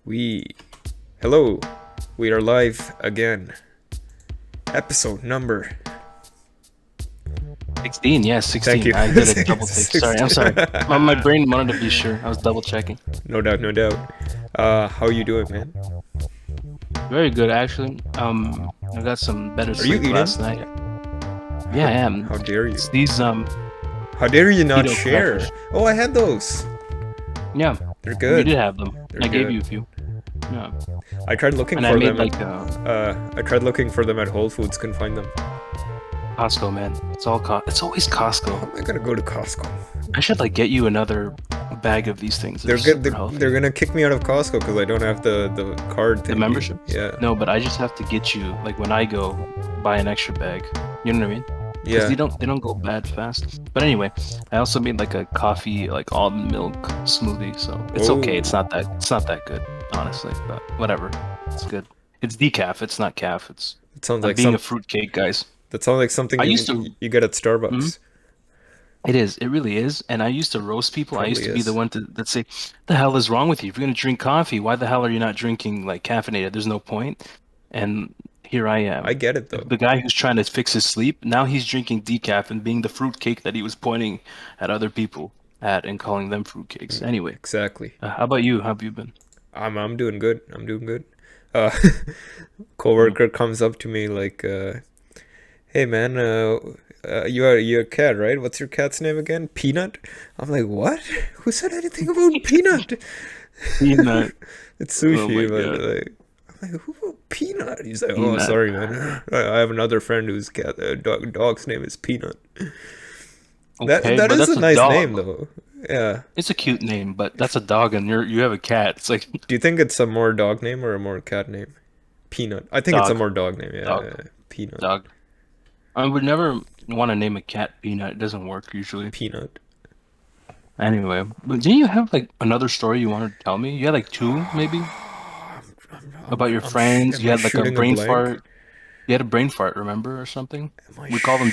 We, hello, we are live again. Episode number. 16, yes, Thank 16. you. I did a double take. Sorry, I'm sorry. My brain wanted to be sure. I was double checking. No doubt, no doubt. How you doing, man? Very good, actually. I got some better Are you sleep eating? last night. Yeah, I am. How dare you? It's these How dare you not keto share? crackers. Oh, I had those. Yeah, They're you good. did have them. They're I gave good. you a few. Yeah, I tried looking and I for made them. like I tried looking for them at Whole Foods. Couldn't find them. Costco, man. It's always How Costco. am I gonna go to Costco? I should like get you another bag of these things. They're They're good. super healthy. They're gonna kick me out of Costco because I don't have the card The thingy. membership? Yeah. No, but I just have to get you like when I go buy an extra bag. You know what I mean? Because Yeah. they don't go bad fast. But anyway, I also made like a coffee like almond milk smoothie, so it's okay. It's not that good, honestly. But whatever, it's good. It's decaf. It's not calf. It sounds I'm like being a fruitcake, guys. That sounds like something I used to. you get at Mhm. Starbucks. It is. It really is. And I used to roast people. I used Probably to be the is. one that say, "The hell is wrong with you? If you're gonna drink coffee, why the hell are you not drinking like caffeinated? There's no point." And here I I am, get it the, though. the guy who's trying to fix his sleep. Now he's drinking decaf and being the fruitcake that he was pointing at other people at and calling them fruitcakes. Anyway, Exactly. how about you? How have you been? I'm doing good. I'm doing good. Uh, Mm. coworker comes up to me like, "Hey man, you're a cat, right? What's your cat's name again? Peanut?" I'm like, "What? Who said anything about Peanut?" Peanut. It's Oh my sushi, but God. like, I'm like, "Who wrote Peanut?" He's like, "Oh, Peanut. sorry, man. I have another friend whose dog's name is Peanut." That Okay, that but is that's a a nice name dog. though. Yeah. It's a cute name, but that's a dog, and you have a cat. It's like Do you think it's a more dog name or a more cat name? Peanut. I think it's a dog, more dog name. Yeah, dog, yeah, yeah. Peanut. dog. I would never want to name a cat Peanut. It doesn't work usually. Peanut. Anyway, but didn't you have like another story you wanted to tell me? You had like two, maybe, about your friends. Am You I had like a shooting a brain blank? fart. You had a brain fart, remember, or something? Am I We call them.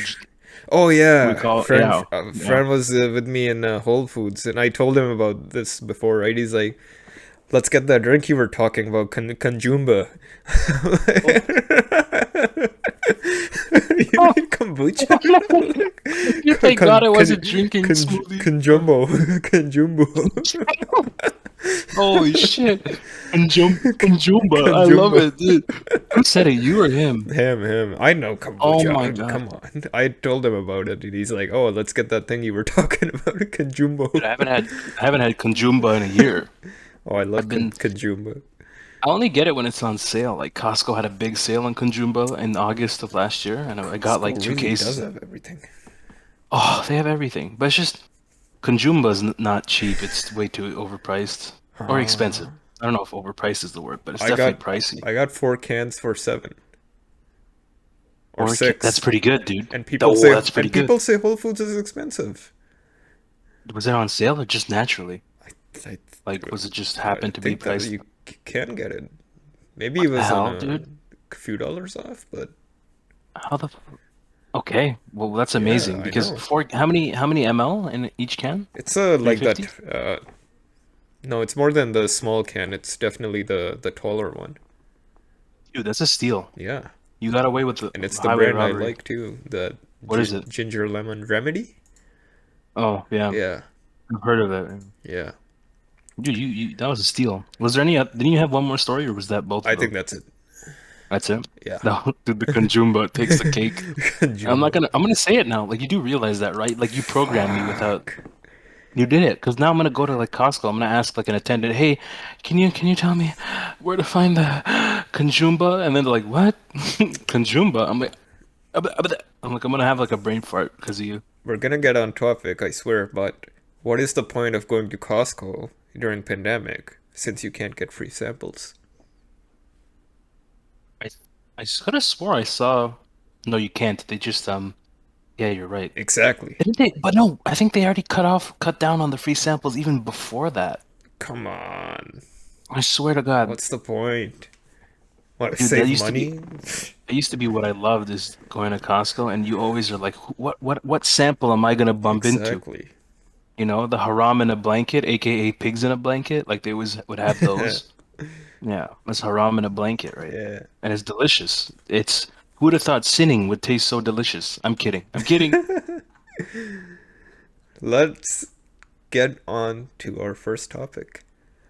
Oh We yeah, call yeah, yeah. friend was with me in Whole Foods, and I told him about this before, right? He's like, "Let's get that drink you were talking about, Kanjumba." Oh, You oh, mean kombucha? thank God I wasn't drinking smoothie. Kanjumbo, Kanjumbo, Holy shit! Conjumba, I love Kanjumbo. it, dude. Who said it? You or him? Him. I know Oh my kombucha. God. Come on. I told him about it, and he's like, "Oh, let's get that thing you were talking about, Kanjumbo." Dude, I haven't had Conjumba in a year. Oh, I love I've been Kanjumbo. I only get it when it's on sale. Like Costco had a big sale on Conjumba in August of last year, and I got like Costco two really does cases. have everything. Oh, they have everything, but it's just Conjumba's not cheap. It's way too overpriced or expensive. Ah, I don't know if overpriced is the word, but it's I definitely got pricey. I got 4 cans for 7 or That's 6, pretty good, dude. and Oh, that's pretty and good. people say Whole Foods is expensive. Was it on sale or just naturally? I Like, was it just I happened to be think that priced? you can get it. Maybe it What the was on hell, a dude? few dollars off, but How the? Okay, well that's yeah, amazing I because know. how many ml in each can? It's like that. 350? No, it's more than the small can. It's definitely the taller one. Dude, that's a steal. Yeah, You got away with the and it's the highway brand I robbery. like too. The What is it? ginger lemon remedy. Oh, yeah, Yeah, I've heard of it. yeah. Dude, you that was a steal. Was there any? Didn't you have one more story, or was that both I of think them? that's it. That's it. Yeah. No, dude, the Conjumba takes the cake. Jumbo. I'm gonna say it now. Like you do realize that, right? Like you programmed me without. Fuck. You did it, because now I'm gonna go to like Costco. I'm gonna ask like an attendant, "Hey, can you tell me where to find the Conjumba?" And then they're like, "What? Conjumba?" I'm gonna have like a brain fart because of you. We're gonna get on topic, I swear, but what is the point of going to Costco during pandemic since you can't get free samples? I I could have swore I saw. No, you can't. They just Yeah, you're right. Exactly. Didn't they? But no, I think they already cut down on the free samples even before that. Come on. I swear to God, What's the point? What, dude, that save used to be money? it used to be what I loved is going to Costco, and you always are like, what sample am I gonna bump into? Exactly. You know, the haram in a blanket, aka pigs in a blanket, like they always would have those. Yeah, it's haram in a blanket, right? Yeah. And it's delicious. It's who would have thought sinning would taste so delicious? I'm kidding. I'm kidding. Let's get on to our first topic.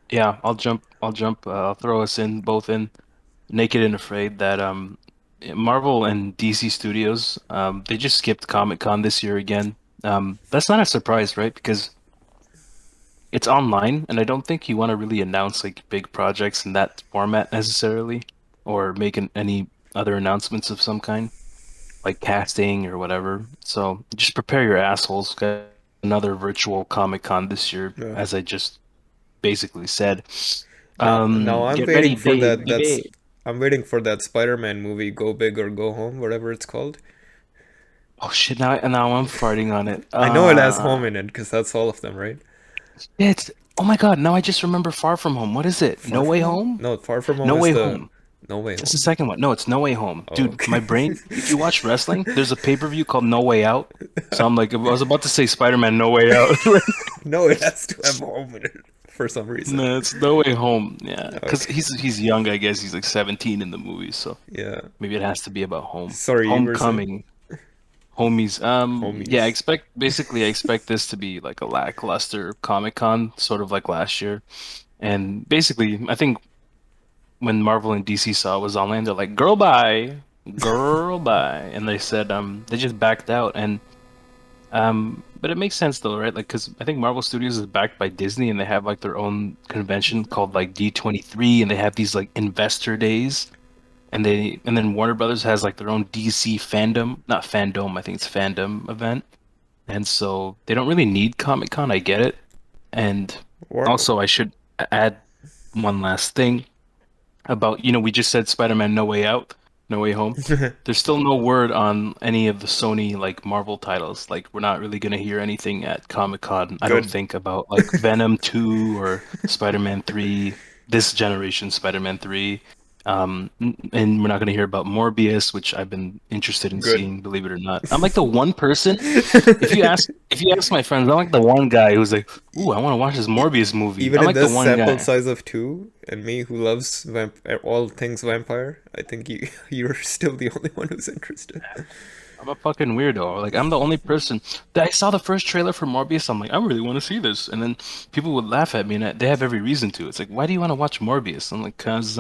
Yeah, I'll jump. I'll jump. I'll throw us in both in naked and afraid that Marvel and DC Studios they just skipped Comic-Con this year again. That's not a surprise, right? Because it's online, and I don't think you want to really announce like big projects in that format necessarily, or make any other announcements of some kind, like casting or whatever. So just prepare your assholes. Got another virtual Comic-Con this year, Yeah. as I just basically said. Now I'm Get waiting ready, for that. baby. I'm waiting for that Spider-Man movie, Go Big or Go Home, whatever it's called. Oh shit! Now I'm farting on it. I know it has home in it because that's all of them, right? It's oh my God! Now I just remember Far From Home. What is it? Far No Way From Home? Home? No, Far From Home No is Way the Home. No Way It's the Home. second one. No, it's No Way Home. Oh, Dude, my okay. brain, if you watch wrestling, there's a pay-per-view called No Way Out. So I'm like, I was about to say Spider-Man No Way Out. No, it has to have home in it for some reason. No, it's No Way Home. Yeah, because Okay. he's young, I guess. He's like 17 in the movie, so Yeah. maybe it has to be about home. Sorry, you were saying? Homecoming. Homies. Yeah, Homies. I expect this to be like a lackluster Comic-Con, sort of like last year. And basically, I think when Marvel and DC saw it was online, they're like, girl bye," and they said they just backed out. And but it makes sense though, right? Like, because I think Marvel Studios is backed by Disney, and they have like their own convention called like D23, and they have these like investor days, and then Warner Brothers has like their own DC fandom, not fandom, I think it's fandom event. And so they don't really need Comic Con. I get it. And Or also, I should add one last thing about, we just said Spider-Man No Way Out, No Way Home. There's still no word on any of the Sony like Marvel titles. Like we're not really gonna hear anything at Comic-Con, I don't good. think, about like Venom 2 or Spider-Man 3, this generation Spider-Man 3. And we're not gonna hear about Morbius, which I've been interested in Good. seeing, believe it or not. I'm like the one person, if you ask my friends, I'm like the one guy who's like, "Ooh, I want to watch this Morbius movie." Even I'm in like the this one sample guy. size of two, and me who loves all things vampire, I think you're still the only one who's interested. I'm a fucking weirdo. Like I'm the only person that I saw the first trailer for Morbius. I'm like, I really want to see this, and then people would laugh at me, and they have every reason to. It's like, why do you want to watch Morbius? I'm like, cause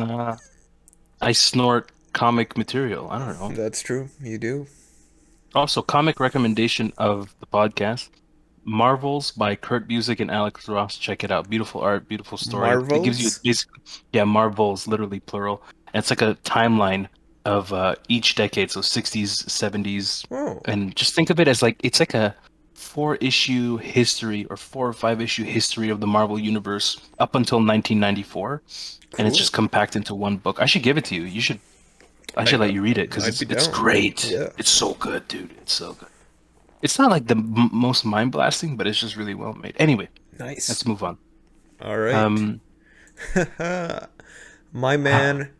I snort comic material. I don't know. That's true. You do. Also, comic recommendation of the podcast: Marvels by Kurt Busiek and Alex Ross. Check it out. Beautiful art, beautiful story. It gives you Marvels? basically, yeah, Marvels, literally plural. And it's like a timeline of each decade, so 60s, 70s, Oh, and just think of it as like it's like a four-issue history or 4 or 5 issue history of the Marvel universe up until 1994, and it's cool. just compact into one book. I should give it to you. You should. I I should let you read it because I'd be it's down. great. Yeah. It's so good, dude. It's so good. It's not like the most mind blasting, but it's just really well made. Anyway, Nice. let's move on. All right. Um, My man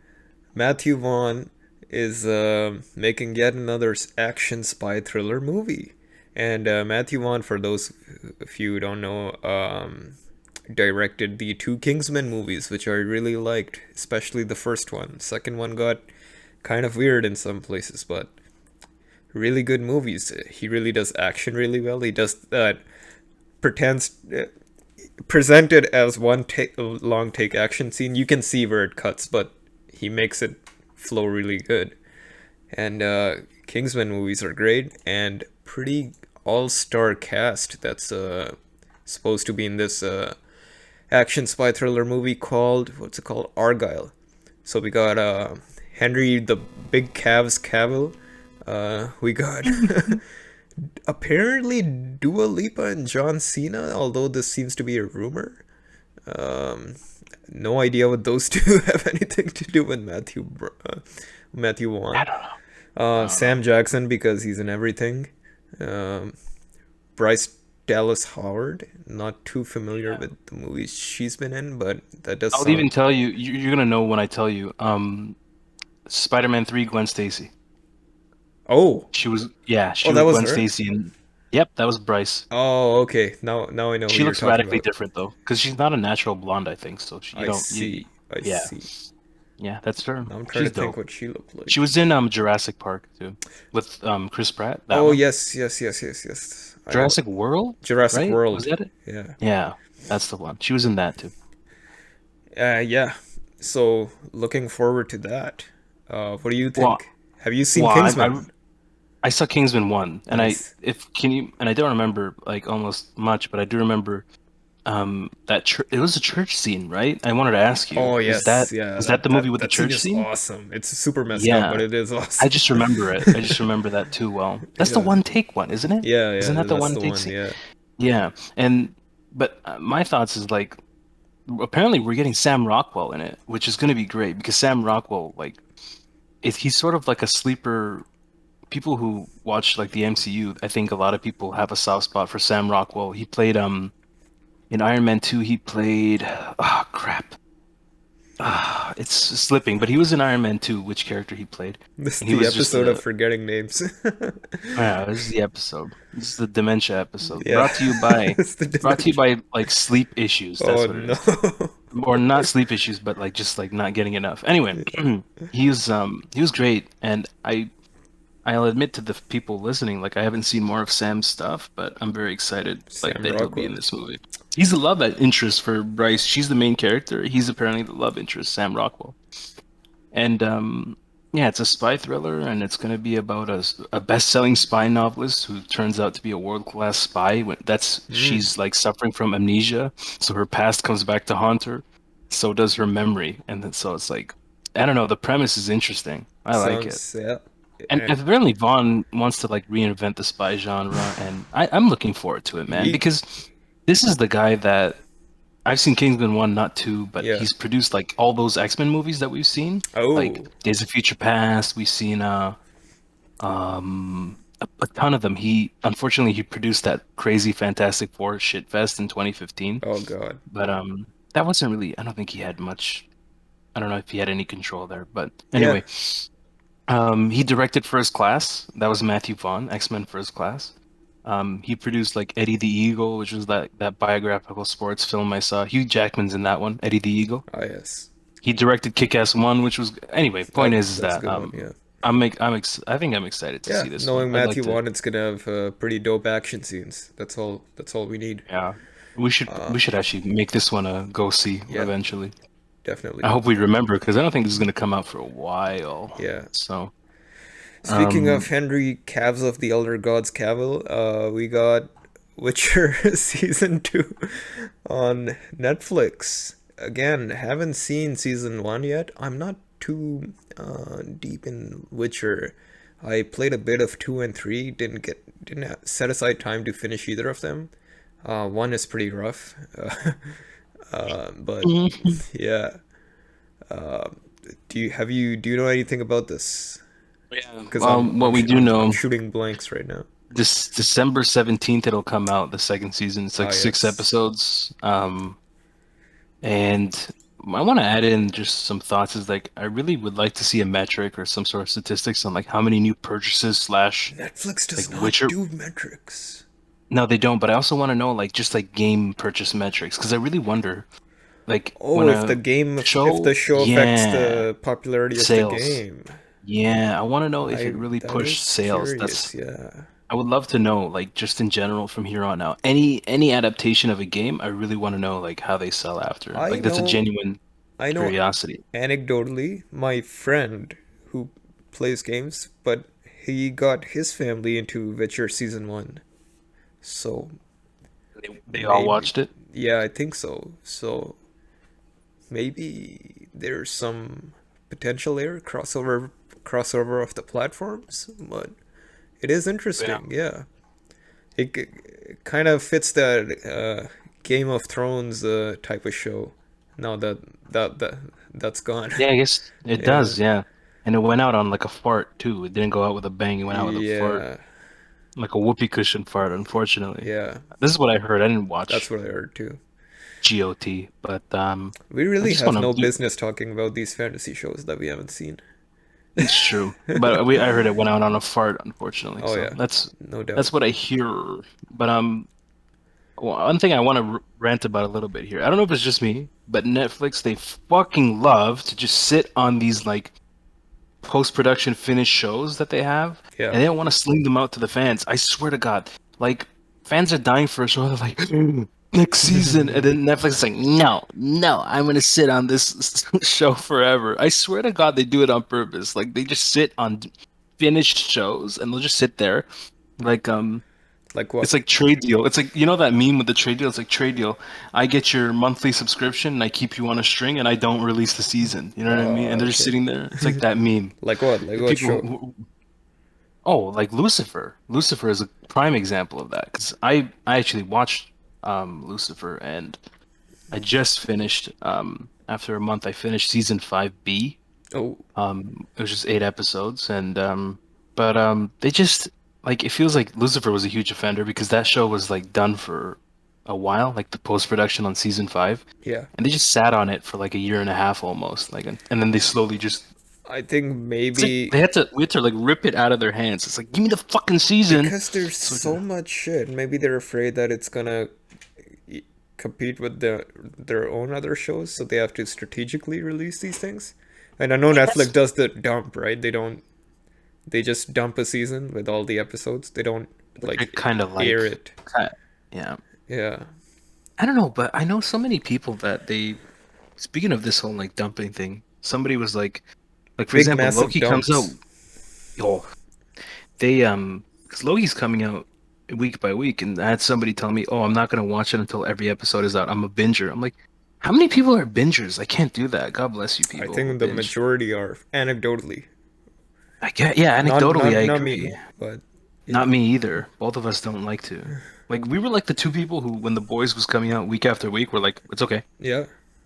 Matthew Vaughn is making yet another action spy thriller movie. And Matthew Vaughn, for those of you who don't know, directed the two Kingsman movies, which I really liked, especially the first one. Second one got kind of weird in some places, but really good movies. He really does action really well. He does that pretends presented as one long take action scene. You can see where it cuts, but he makes it flow really good. And Kingsman movies are great and pretty all-star cast that's supposed to be in this action spy thriller movie called what's it called, Argyle. So we got Henry the Big Calves Cavill. We got apparently Dua Lipa and John Cena, although this seems to be a rumor. Um, no idea what those two have anything to do with Matthew I Vaughn. don't know. I don't know. Sam Jackson because he's in everything. Um, Bryce Dallas Howard. Not too familiar Yeah. with the movies she's been in, but that does I'll even sound. tell you. You're gonna know when I tell you. Spider-Man 3, Gwen Stacy. Oh, Yeah, oh, she that was was Gwen her. Stacy, and yep, that was Bryce. Oh, okay. Now I know who She you're looks talking radically about. different though, because she's not a natural blonde, I think. So you I don't. see. I Yeah, see. yeah, that's her. Now I'm trying to She's think dope. what she looked She like. was in Jurassic Park too, with Chris Pratt. That Oh one, yes, yes, yes, yes, yes. I know. Jurassic World, Jurassic right? Was World. that it? Yeah. Yeah, that's the one. She was in that too. Yeah. So looking forward to that. What do you Well, think? Have you seen well, Kingsman? I saw Kingsman 1, and Nice. I don't remember like almost much, but I do remember that it was a church scene, right? I wanted to ask you, Oh yes, yeah. is that That the movie that with the that scene church is scene? awesome. It's super messed up, but Yeah, it is I awesome. just remember it. I just remember that too well. That's the Yeah. one take one, isn't it? Yeah, Isn't yeah. that the That's one the take one. scene? Yeah. Yeah, and but my thoughts is like apparently we're getting Sam Rockwell in it, which is going to be great because Sam Rockwell like he's sort of like a sleeper. People who watch like the MCU, I think a lot of people have a soft spot for Sam Rockwell. He played in Iron Man 2, he played oh crap. It's slipping, but he was in Iron Man 2, which character he played. This is And he the was just episode of a forgetting names. yeah, this is the episode. This is the dementia episode. Yeah. It's the Brought to you dimension. by like sleep issues. Oh That's what it no. is. Or not sleep issues, but like just like not getting enough. Anyway, he was great, and I'll admit to the people listening, like I haven't seen more of Sam's stuff, but I'm very excited like Sam that he'll be Rockwell. in this movie. He's the love interest for Bryce. She's the main character. He's apparently the love interest, Sam Rockwell. And yeah, it's a spy thriller, and it's going to be about a best-selling spy novelist who turns out to be a world-class spy. That's Mm, she's like suffering from amnesia, so her past comes back to haunt her. So does her memory, and then, so it's like I don't know. The premise is interesting. I like it. sounds yeah. And And apparently Vaughn wants to like reinvent the spy genre, and I'm looking forward to it, man, he because this is the guy that I've seen Kingsman 1, not 2, but yeah. he's produced like all those X-Men movies that we've seen, like Oh. Days of Future Past. We've seen a ton of them. He unfortunately he produced that crazy Fantastic Four shit fest in 2015, Oh god. but that wasn't really. I don't think he had much. I don't know if he had any control there, but Yeah. anyway. He directed First Class. That was Matthew Vaughn, X-Men First Class. He produced like Eddie the Eagle, which was that biographical sports film I saw. Hugh Jackman's in that one, Eddie the Eagle. Ah yes. He directed Kick-Ass 1, which was anyway. Point is That's a that good one. Yeah. I think I'm excited to Yeah. see this one. Knowing I'd like Matthew to. Vaughn, it's gonna have pretty dope action scenes. That's all. That's all we need. Yeah, Uh. we should actually make this one a go see Yeah. eventually. I Definitely. hope we remember because I don't think this is gonna come out for a while. Yeah. So, Speaking of um, Henry Calves of the Elder Gods Cavill, we got Witcher season 2 on Netflix. Again, haven't seen season 1 yet. I'm not too deep in Witcher. I played a bit of 2 and 3, set aside time to finish either of them. 1 is pretty rough. But yeah. Uh, do you know anything about this? yeah. Because I'm What we do I'm know. shooting blanks right now. This December 17th it'll come out, the second season. It's Ah like six yes. episodes. And I want to add in just some thoughts is like I really would like to see a metric or some sort of statistics on like how many new purchases slash Netflix does like not Witcher. do metrics. No, they don't, but I also want to know like just like game purchase metrics because I really wonder like Oh, when if a if the show, show affects yeah, the popularity of the sales. game. Yeah, I want to know if it I really That pushed is sales. curious, yeah. I would love to know, like, just in general from here on out, any adaptation of a game, I really want to know, like, how they sell after. I Like, that's a know genuine I know curiosity. anecdotally my friend who plays games, but he got his family into Witcher season 1. So They all maybe watched it. yeah, I think so. So maybe there's some potential there crossover of the platforms, but it is Yeah. interesting. Yeah, it kind of fits that Game of Thrones type of show. Now that that that's gone. Yeah, I guess it Yeah, does. Yeah, and it went out on like a fart too. It didn't go out with a bang. It went out with a fart, yeah, like a whoopee cushion fart. Unfortunately, yeah. this is what I heard. I didn't That's watch what I heard too. GOT, but We I really just have want no to. business talking about these fantasy shows that we haven't seen. It's true, but I heard it went out on a fart. Unfortunately, Oh so yeah, no that's doubt. what I hear. But Well, one thing I want to rant about a little bit here. I don't know if it's just me, but Netflix, they fucking love to just sit on these like post-production finished shows that they have, Yeah. and they don't want to sling them out to the fans. I swear to God, like fans are dying for a show. They're like, next season, and then Netflix is like, no, no, I'm gonna sit on this show forever. I swear to God, they do it on purpose. Like they just sit on finished shows, and they'll just sit there, like Like what? it's like trade deal. It's like you know that meme with the trade deal. It's like trade deal. I get your monthly subscription and I keep you on a string and I don't release the season. You know what I mean? And they're just Okay. sitting there. It's like that meme. Like what? Like The what people show? oh, like Lucifer. Lucifer is a prime example of that because I actually watched Lucifer and I just finished after a month I finished season 5B. Oh, It was just 8 episodes, and they just like it feels like Lucifer was a huge offender because that show was like done for a while, like the post production on season 5, yeah. and they just sat on it for like a year and a half almost, like, and then they slowly just I think it's like maybe we had to like rip it out of their hands. It's like give me the fucking season. because there's So so much shit. Maybe they're afraid that it's gonna e- compete with their own other shows, so they have to strategically release these things. And I know yeah, Netflix that's does the dump, right? They just dump a season with all the episodes. They don't they're like kind of air like, it. yeah. Yeah. I don't know, but I know so many people that they. Speaking of this whole like dumping thing, somebody was like for Big example, massive Loki comes out. dumps. Oh, they because Loki's coming out week by week, and I had somebody tell me, "Oh, I'm not gonna watch it until every episode is out. I'm a binger." I'm like, how many people are bingers? I can't do that. God bless you, I people who think the binge. majority are anecdotally. I get, yeah, Not anecdotally, I not not agree. me, but Not yeah. me either. Both of us don't like to. Like we were like the two people who, when The Boys was coming out week after week, were like, it's okay. Yeah.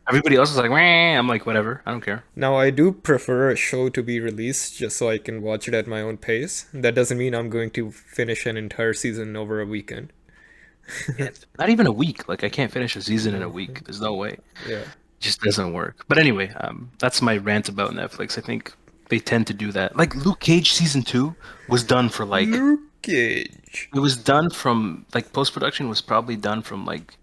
Everybody else was like, Wah. I'm like, whatever, I don't care. Now I do prefer a show to be released just so I can watch it at my own pace. That doesn't mean I'm going to finish an entire season over a weekend. Yeah, not even a week. Like I can't finish a season in a week. There's no way. Yeah. Just doesn't work. But anyway, that's my rant about Netflix. I think they tend to do that. Like Luke Cage season 2 was done for like Luke Cage. it was done from like post production was probably done from like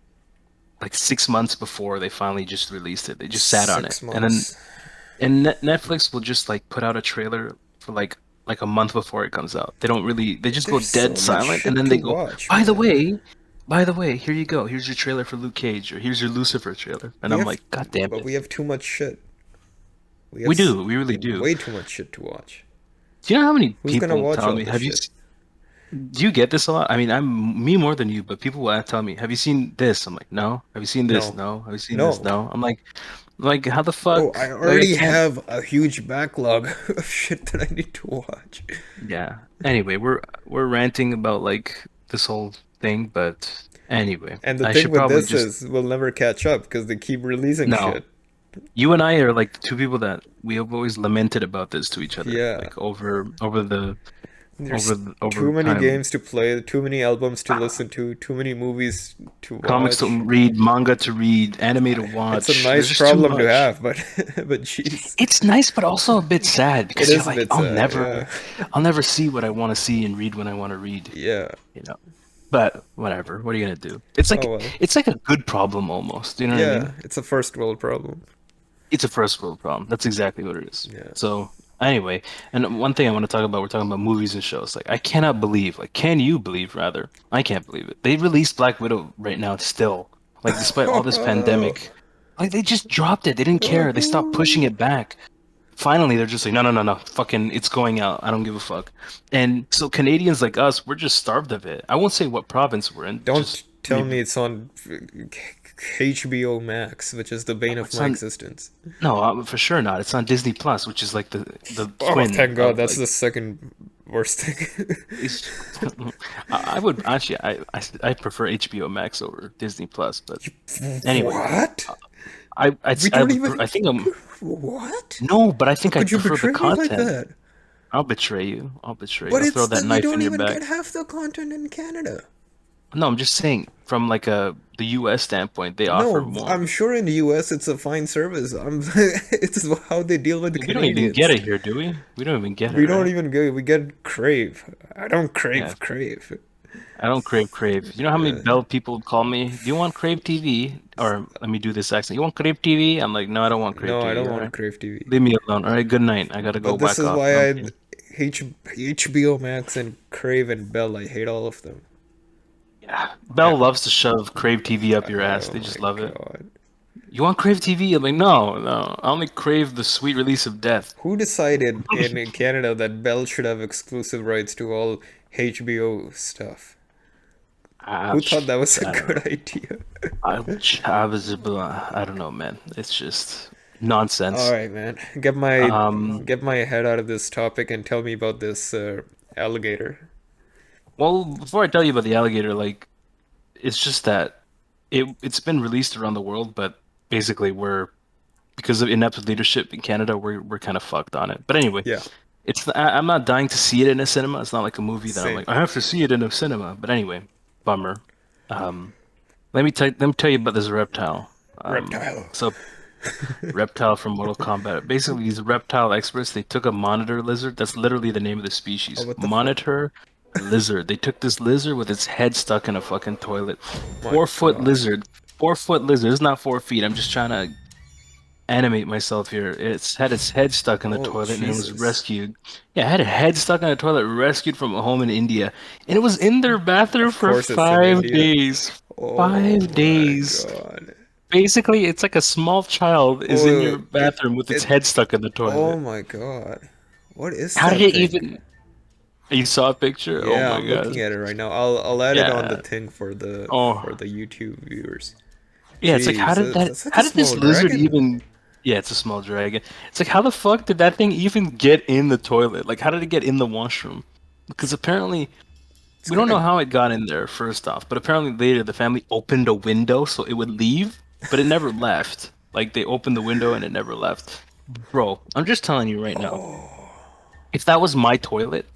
6 months before they finally just released it. They just sat on it, Six and then months. Netflix will just like put out a trailer for like a month before it comes out. They don't really they just go There's dead so much silent, and shit then to they go, watch, by the man. way. By the way, here you go. Here's your trailer for Luke Cage, or here's your Lucifer trailer. And We I'm have, like, God damn but it. we have too much shit. We have We do. We really do. way too much shit to watch. Do you know how many Who's gonna people watch tell all me, this have you, shit? do you get this a lot? I mean, I'm me more than you, but people will tell me, have you seen this? I'm like, no. Have you seen this? No. No. Have you seen this? No. No. I'm like, how the Bro, fuck? I Like, I already can't. have a huge backlog of shit that I need to watch. Yeah. Anyway, we're ranting about like this whole thing, but anyway, And the I thing should with probably this just is we'll never catch up because they keep releasing no. shit. You and I are like the two people that we have always lamented about this to each other, Yeah. like over There's too over many time. games to play, too many albums to listen to, too many movies to Comics to watch. read, manga to read, anime to It's a watch. There's nice just too problem to much. have, but but jeez. It's nice, but also a bit sad It because you're is a like, bit sad, yeah. I'll never see what I want to see and read when I want to read, Yeah. you know. But whatever. What are you gonna do? Oh well. It's like a good problem almost. You know what I Yeah, mean? it's a first world problem. It's a first world problem. That's exactly what it is. Yeah. So anyway, and one thing I want to talk about, we're talking about movies and shows. Like I cannot believe, like can you believe rather? I can't believe it. They released Black Widow right now still. Like despite all this pandemic. Like they just dropped it. They didn't care. They stopped pushing it back. Finally, they're just like, no, no, no, no. Fucking, it's going out. I don't give a fuck. And so Canadians like us, we're just starved of it. I won't say what province we're in. Don't Just tell me maybe it's on HBO Max, which is the bane of it's my on. existence. No, for sure not. It's on Disney Plus, which is like the Oh, twin thank God, of that's like. the second worst thing. It's, I would actually, I prefer HBO Max over Disney Plus, but anyway, What? We I don't would, even. I think I'm What? no, but I How think I could you prefer the betray me like content. that? I'll betray you. I'll betray you. But I'll throw it's that that we knife in don't your even get back. half the content in Canada. No, I'm just saying from like the US standpoint, they offer No, more. I'm sure in the US it's a fine service. It's how they deal with the We don't even get Canadians. it here, do we? We don't even get it, We don't right? even get. We get Crave. I don't Yeah. crave Crave. I don't crave. You know how many Uh, Bell people call me? Do you want Crave TV? Or let me do this accent. You want Crave TV? I'm like, no, I don't want Crave no, I TV. don't All want right, Crave TV. leave me alone. All right, good night. I gotta go But this whack is off. why No, I'm I kidding. HBO Max and Crave and Bell. I hate all of them. Yeah, Yeah. Bell loves to shove Crave TV up your ass. Oh They just my love it. god. You want Crave TV? I'm like, no, no. I only crave the sweet release of death. Who decided in Canada that Bell should have exclusive rights to all HBO stuff? I, Who thought that was a I don't good know. idea? I don't know, man. It's just All nonsense. right, man. Get my Um, get my head out of this topic and tell me about this alligator. well, before I tell you about the alligator, like, it's just that it's been released around the world, but basically because of inept leadership in Canada, we're kind of fucked on it. But anyway, Yeah, I'm not dying to see it in a cinema. It's not like a movie that I'm same. like I have to see it in a cinema. But anyway, bummer. Um, let me tell you about this reptile. Reptile. So reptile from Mortal Kombat. Basically, these reptile experts, they took a monitor lizard. That's literally the name of the Oh, species. what the fuck? Monitor lizard. They took this lizard with its head stuck in a fucking toilet. My 4 foot God. lizard. 4 foot lizard. It's not 4 feet. I'm just trying to animate myself here. It's had its head stuck in the Oh, toilet and it was Jesus. rescued. Yeah, it had a head stuck in the toilet, rescued from a home in India. And it was in their bathroom Of for course it's in five India. days. Oh Five my days. God. Basically, it's like a small child is in Oh, your bathroom with its it. head stuck in the Oh toilet. my God. What is How did that it thing? even? You saw a picture? Oh Yeah, my I'm looking god. at it right now. I'll add it on the Yeah. thing Oh. for the YouTube viewers. Yeah, it's like Jeez, that's such a how did small this lizard dragon. even Yeah, it's a small dragon. It's like how the fuck did that thing even get in the toilet? Like how did it get in the washroom? Because apparently It's we don't kind know of how it got in there first off, but apparently later the family opened a window so it would leave, but it never left. Like they opened the window and it never left. Bro, I'm just telling you right now. If that was my toilet,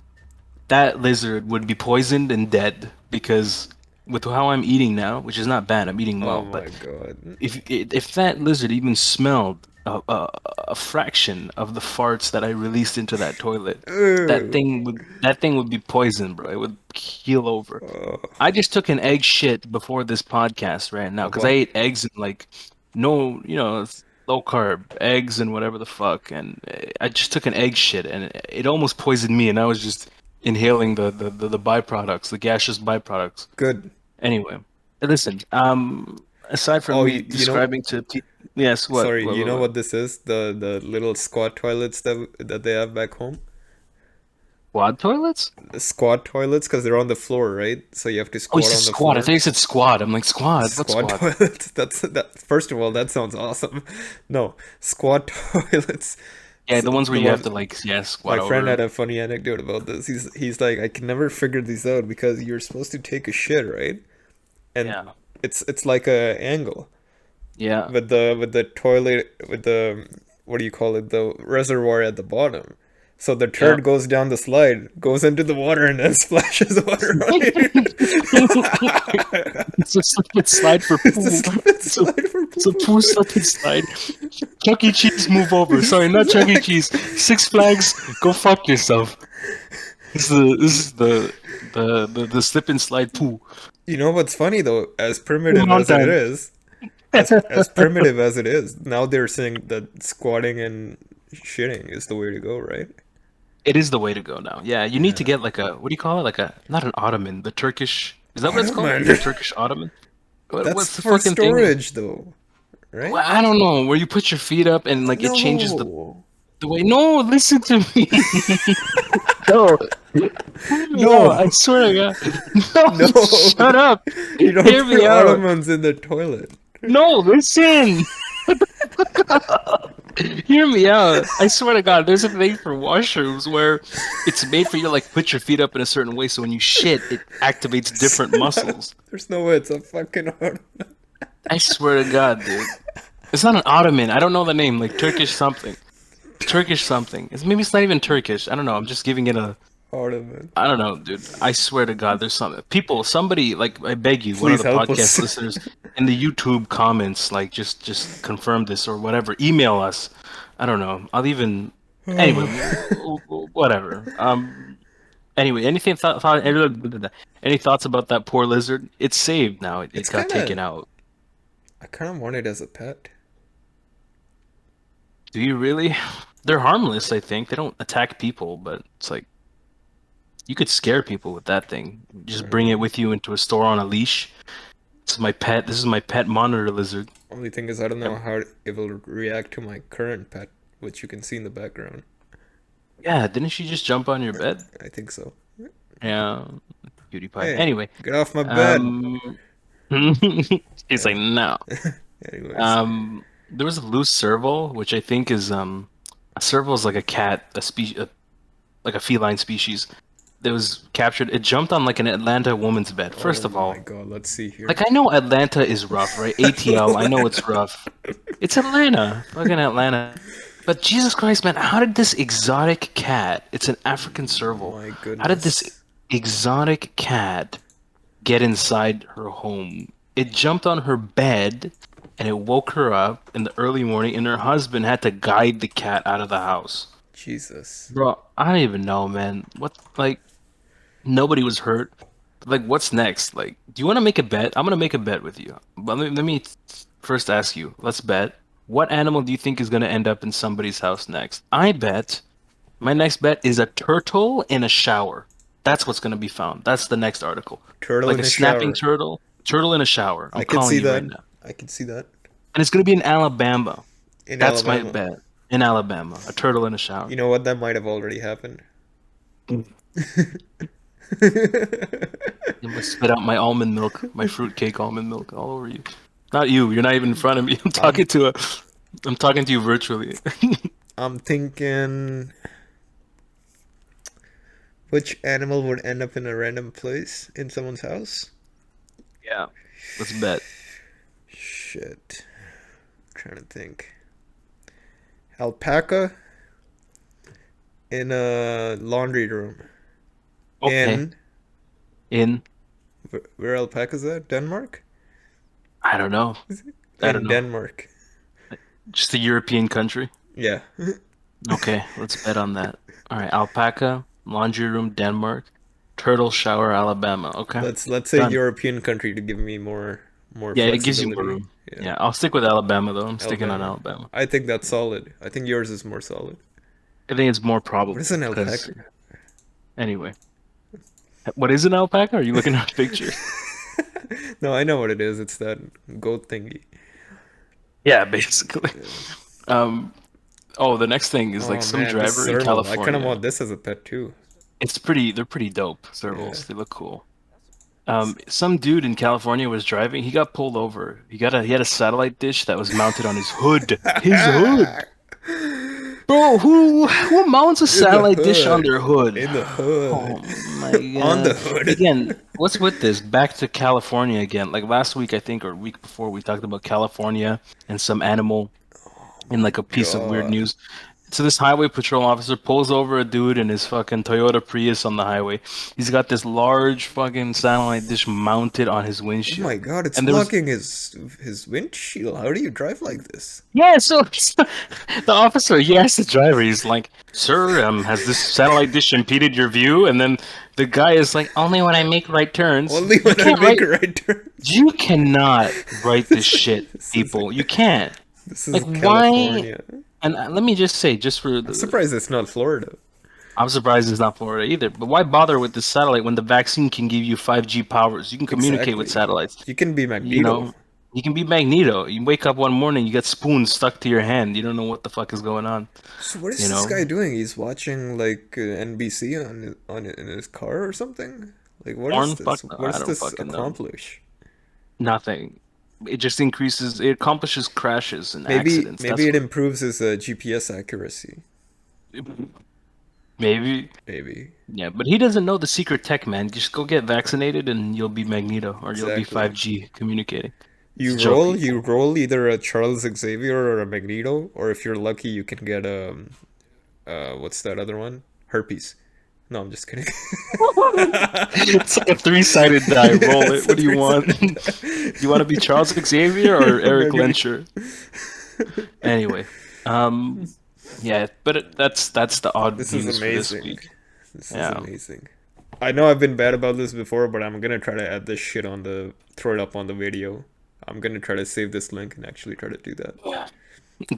that lizard would be poisoned and dead because with how I'm eating now, which is not bad, I'm eating oh well, my but God. if that lizard even smelled a fraction of the farts that I released into that toilet, Ooh. that thing would be poisoned, bro. It would keel over. Oh, I just took an egg shit before this podcast right now a because I what? ate eggs and like no, it's low carb eggs and whatever the fuck, and I just took an egg shit and it almost poisoned me, and I was just inhaling the byproducts, the gaseous byproducts. Good. Anyway, listen. Aside from Oh, me you know, describing yes, sorry, you know what this is? The little squat toilets that they have back home. quad toilets? The squat toilets because they're on the floor, right? So you have to Oh, you squat said on the squad. I thought floor. you said squad. I'm like squad. What Squat squad? toilets. That's that. First of all, that sounds awesome. No, squat toilets. Yeah, the ones where The you have one to like my squat friend had over. a funny anecdote about this. He's like, I can never figure these out because you're supposed to take a shit, right? And Yeah. it's like a angle Yeah. with the toilet with the what do you call it? The reservoir at the bottom. So the Yeah. turd goes down the slide, goes into the water, and then splashes water on it. It's a slip and slide for It's a poo. slip and It's a slide for it's a poo. poo slip and slide. Chuck E. Cheese, move over. Sorry, not Chuck E. Exactly. Cheese. Six Flags, go fuck yourself. This is the slip and slide poo. You know what's funny though? As Poo primitive as it mountain. is, as primitive as it is, now they're saying that squatting and shitting is the way to go, right? It is the way to go now. Yeah, you need to Yeah. get like a what do you call it? Like a not an ottoman, the Turkish. Is that what it's called? Ottoman. The Turkish ottoman? That's What's the for fucking thing? storage though, right? Well, I don't know. Where you put your feet up and like it changes No. the way. No, listen to me. No, hear me out. No. I swear to God. No, No. shut up. You don't Hear put me out. ottomans in the toilet. No, listen. Hear me out. I swear to God, there's a thing for washrooms where it's made for you to like put your feet up in a certain way, so when you shit, it activates different muscles. There's no way it's a fucking ottoman. I swear to God, dude. It's not an ottoman. I don't know the name, like Turkish something. Turkish something. It's not even Turkish. I don't know. I'm just giving it a Ottoman. I don't know, dude. I swear to God, there's something. People, somebody, like, I beg you, one of Please the help podcast us. listeners in the YouTube comments, like, just confirm this or whatever. Email us. I don't know. I'll even. Anyway, whatever. Anyway, any thoughts about that poor lizard? It's saved now. It It's got kind taken of. out. I kind of want it as a pet. Do you really? They're harmless, I think. They don't attack people, but it's like you could scare people with that thing. I Just don't bring it know. with you into a store on a leash. This is my pet. This is my pet monitor lizard. Only thing is, I don't know Um, how it will react to my current pet, which you can see in the background. Yeah, didn't she just jump on your bed? I think so. Yeah, cutie pie. Hey, Anyway, get off my bed! um, he's like, Yeah. no. Anyways, There was a loose serval, which I think is a serval is like a cat, like a feline species that was captured. It jumped on like an Atlanta woman's bed. oh First of my all, god, let's see here. like I know Atlanta is rough, right? ATL, I know it's rough. It's Atlanta, fucking Atlanta. But Jesus Christ, man, how did this exotic cat? It's an African serval. My How did this goodness. exotic cat get inside her home? It jumped on her bed and it woke her up in the early morning, and her husband had to guide the cat out of the house. Jesus. Bro, I don't even know, man. What, like, nobody was hurt. Like, what's next? Like, do you want to make a bet? I'm gonna make a bet with you. But let me first ask you. Let's bet. What animal do you think is gonna end up in somebody's house next? I bet my next bet is a turtle in a shower. That's what's gonna be found. That's the next article. Turtle Like in a a snapping shower. turtle, turtle in a shower. I'm I can calling see you that. right now. I can see that. And it's gonna be in Alabama. In That's my Alabama. bet. In Alabama, a turtle in a shower. You know what? That might have already happened. I'm gonna spit out my almond milk, my fruitcake almond milk all over you. Not you. You're not even in front of me. I'm I'm talking to you virtually. I'm thinking which animal would end up in a random place in someone's house? Yeah. Let's bet. Shit. Trying to think. Alpaca in a laundry room. Okay. In In where alpaca's at? Denmark? I don't know. I don't In know. Denmark. Just a European country. Yeah. Okay, let's bet on that. All right, alpaca, laundry room, Denmark, turtle shower, Alabama. Okay, Let's say done. European country to give me more Yeah, it gives you more flexibility. room. Yeah. Yeah, I'll stick with Alabama though. I'm sticking on Alabama. Alabama. I think that's solid. I think yours is more solid. I think it's more What is probable an because alpaca? anyway, what is an alpaca? Are you looking at a picture? No, I know what it is. It's that goat thingy. Yeah, basically. Yeah. Um, oh, the next thing is like Oh some man, this driver in serval. I kind of California. want this as a pet too. They're pretty dope, Yeah. servals. They look cool. Some dude in California was driving. He got pulled over. He had a satellite dish that was mounted on his hood. His hood, bro. Who mounts a In the satellite dish on hood. their hood? In the Oh hood. my On the god! hood. Again, what's with this? Back to California again. Like last week, I think, or week before, we talked about California and some animal Oh in my like a piece of weird god. news. So this highway patrol officer pulls over a dude in his fucking Toyota Prius on the highway. He's got this large fucking satellite dish mounted on his Oh my windshield. god, it's And there was blocking his windshield. How do you drive like this? yeah, so the officer, he asked the driver, he's like, "Sir, has this satellite dish impeded your view?" And then the guy is like, "Only when I make right turns." Only You when I can't make write. a right turn. You cannot write this shit, This is people. You can't. this Like, is why? California. And let me just say, just for I'm the surprised it's not Florida. I'm surprised it's not Florida either. But why bother with this satellite when the vaccine can give you 5G powers? You can communicate with Exactly. satellites. You can be You Magneto. know, you can be Magneto. You wake up one morning, you get spoons stuck to your hand. You don't know what the fuck is going on. So what is You this know, guy doing? He's watching like NBC in his car or something. Like what is porn? Fuck this? no, What I does don't this fucking know. accomplish? Nothing. It just increases. It accomplishes crashes and accidents. Maybe That's it what. improves his GPS accuracy. Maybe. Maybe Yeah, but he doesn't know the secret tech, man. Just go get vaccinated and you'll be Magneto or you'll be exactly. 5G communicating. It's a joke, You people. roll either a Charles Xavier or a Magneto, or if you're lucky, you can get what's that other one? Herpes. No, I'm just kidding. It's like a three-sided die. Roll it. Yes, What a do you want? three-sided You want to be Charles Xavier or Eric Magneto. Lenscher? Anyway, um, yeah, but that's the odd This is news for this amazing. week. This is Yeah, amazing. I know I've been bad about this before, but I'm gonna try to add this shit on the throw it up on the video. I'm gonna try to save this link and actually try to do that. Yeah.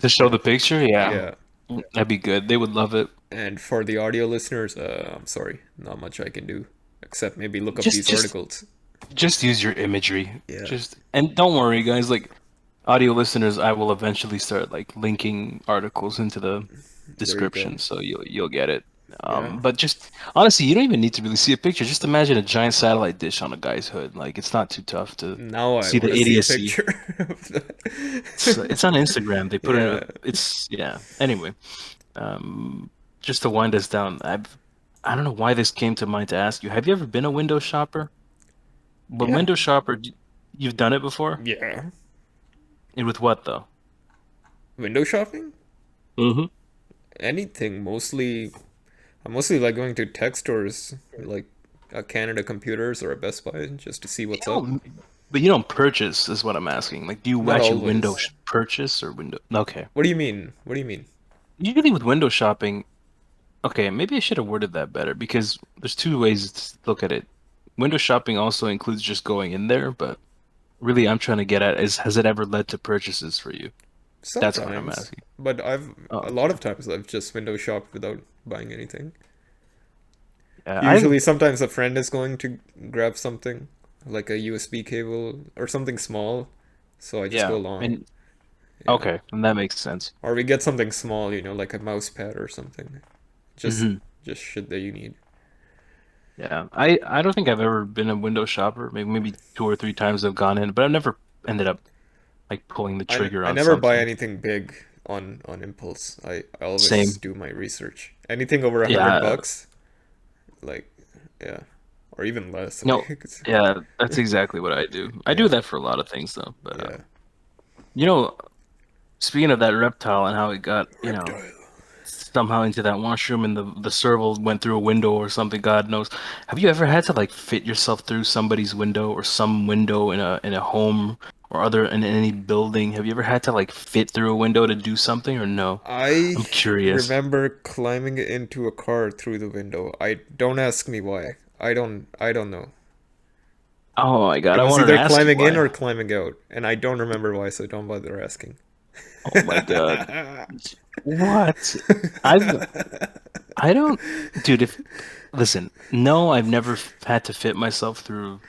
To show Yeah. the picture, yeah, Yeah. that'd be good. They would love it. And for the audio listeners, I'm sorry, not much I can do except maybe look up Just, these just, articles. just use your imagery. Yeah. Just and don't worry, guys. Like audio listeners, I will eventually start like linking articles into the There you go. description, so you'll get it. Yeah. But just honestly, you don't even need to really see a picture. Just imagine a giant satellite dish on a guy's hood. Like it's not too tough to Now I see want the to see a idiocy. picture of It's on that. Instagram. They put it. Yeah. It's yeah. Anyway, just to wind us down, I don't know why this came to mind to ask you. Have you ever been a window shopper? But Yeah. window shopper, you've done it before? Yeah. And with what though? Window shopping? Mm-hmm. Anything. Mostly, I mostly like going to tech stores like a Canada Computers or a Best Buy just to see You what's up. don't, but you don't purchase, is what I'm asking. Like, do you Not actually window always. purchase or window? Okay. What do you mean? What do you mean? Usually with window shopping, okay, maybe I should have worded that better because there's two ways to look at it. Window shopping also includes just going in there, but really I'm trying to get at is has it ever led to purchases for you? That's what I'm Sometimes, asking. but a Oh, lot of times I've just window shopped without buying anything. yeah, I've Usually, sometimes a friend is going to grab something like a USB cable or something small, so I just go yeah, along. and Yeah. okay, and that makes sense. Or we get something small, like a mouse pad or something. Just Hmm. just shit that you need. Yeah, I don't think I've ever been a window shopper. Maybe two or three times I've gone in, but I've never ended up like pulling the trigger I on never buy something. anything big on impulse. I always Same. do my research. Anything over a hundred Yeah. bucks, like, yeah, or even less. No. Like, Yeah, that's exactly what I do. I do yeah, that for a lot of things though. But yeah. you know, speaking of that reptile and how it got, Reptile. somehow into that washroom and the serval went through a window or something, God knows. Have you ever had to like fit yourself through somebody's window or some window in a home or other in any building? Have you ever had to like fit through a window to do something or no? I I'm curious. remember climbing into a car through the window. I don't ask me why. I don't know. Oh my It God, I was wanted to either ask you climbing in why. or climbing out, and I don't remember why, so don't bother asking. Oh my God. What? I've I don't dude, if listen, no, I've never had to fit myself through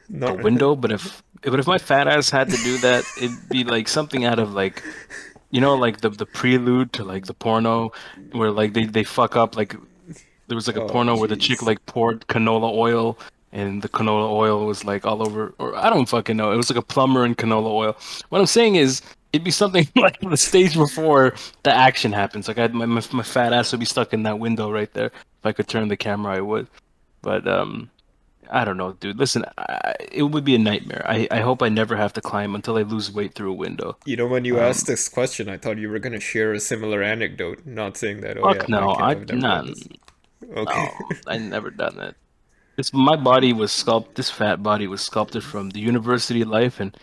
a Not window, but if my fat ass had to do that, it'd be like something out of like like the prelude to like the porno where like they fuck up like there was like a oh porno where the chick jeez. like poured canola oil and the canola oil was like all over or I don't fucking know. It was like a plumber in canola oil. What I'm saying is it'd be something like the stage before the action happens. Like my fat ass would be stuck in that window right there. If I could turn the camera, I would. But I don't know, dude. Listen, it would be a nightmare. I hope I never have to climb until I lose weight through a window. When you asked Um, this question, I thought you were gonna share a similar anecdote, not saying that, oh yeah, fuck my no, kid, I've never done none. this. Okay. No, I never done that. This my body was sculpted. This fat body was sculpted from the university life and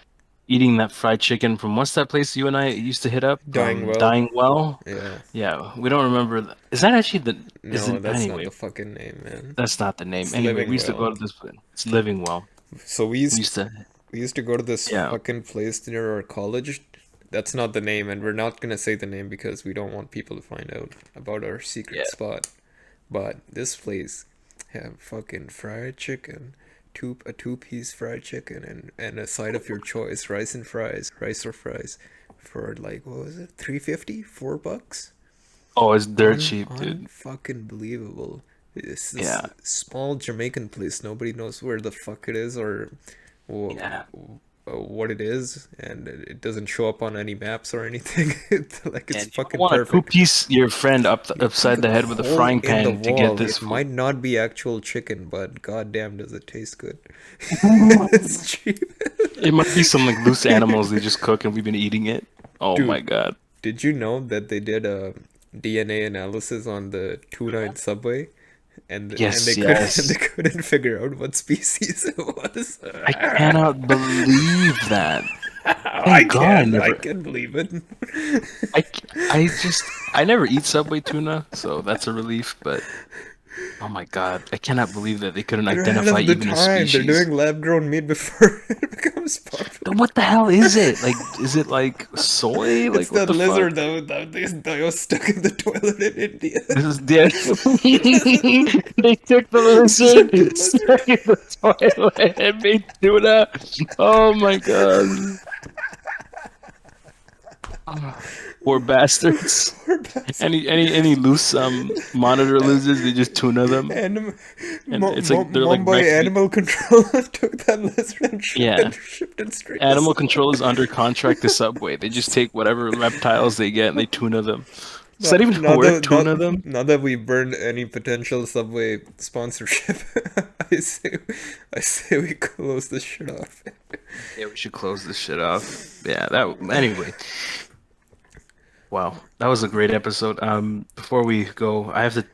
eating that fried chicken from what's that place you and I used to hit up? Dying well. Dying Well. Yeah. Yeah, we don't remember. Is that actually the? Is No, it that's not anyway? the fucking name, man. That's not the name. It's Anyway, we living used to well. go to this. It's Living Well. So We used to. we used to go to this Yeah. fucking place near our college. That's not the name, and we're not gonna say the name because we don't want people to find out about our secret Yeah. spot. But this place have fucking fried chicken, a two-piece fried chicken, and a side of your choice, rice or fries, for like what was it, 350, $4? Oh, it's dirt cheap, dude. Unfucking believable. It's this Yeah. small Jamaican place. Nobody knows where the fuck it is or wh- Yeah. what it is, and it doesn't show up on any maps or anything. It's And you don't fucking want to perfect. two-piece your friend You dig upside a the head with a hole frying in the pan to get wall. this It food. might not be actual chicken, but goddamn, does it taste good? It's cheap. It might be some like loose animals they just cook and we've been eating it. Oh my Dude, God. did you know that they did a DNA analysis on the tuna in Subway, and Yes, they could they yes. couldn't figure out what species it was? I cannot believe that. I Thank God can, I can believe it. I, I never eat Subway tuna, so that's a relief. But Oh my God, I cannot believe that they couldn't They're ahead identify of the even a time. They're species. doing lab-grown meat before it becomes Then popular. what the hell is it? Like, is it like soy? It's Like, what that the fuck? lizard that was stuck in the toilet in India. This is the they took the It's like the lizard, lizard. stuck in the toilet, and made tuna. Oh my God. Ah, poor bastards. Poor bastard. Any loose monitor lizards, they just tuna them, And and it's like they're like Mumbai wrecked. Animal Control took that lizard and Yeah, shipped it straight to animal South. control is under contract to Subway. They just take whatever reptiles they get and they tuna them. Is that even a word? Tuna them? Now that we burned any potential Subway sponsorship, I say I say we close this shit off. Yeah, we should close this shit off. Yeah, that anyway. Wow, that was a great episode. Before we go, I have to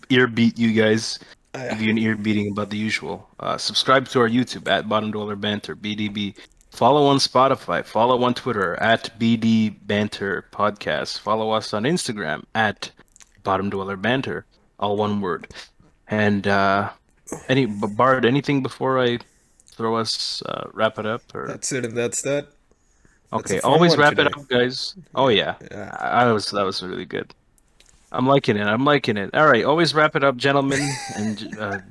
ear beat you guys. I, Give you an ear beating about the usual. Subscribe to our YouTube at Bottom Dollar Banter BDB. Follow on Spotify. Follow on Twitter at BD Banter Podcast. Follow us on Instagram at Bottom Dollar Banter, all one word. And Bard, anything before I throw us wrap it up or? that's it, and that's that. That's a Okay, fun always one wrap it today. up, guys. Oh Yeah, yeah, yeah. I was that was really good. I'm liking it. I'm liking it. All right, always wrap it up, gentlemen. And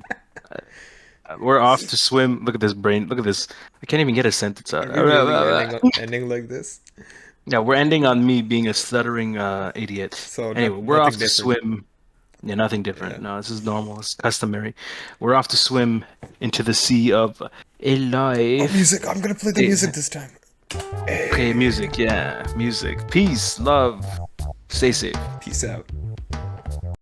we're off to swim. Look at this brain. Look at this. I can't even get a sentence Are out. we really ending like this? Yeah, we're ending on me being a stuttering idiot. So Anyway, we're nothing off to different. swim. Yeah, nothing different. Yeah. No, this is normal. It's customary. We're off to swim into the sea of a Oh, life. music! I'm gonna play the music Eh, this time. Okay, Hey, music. Yeah, music. Peace, love. Stay safe. peace out.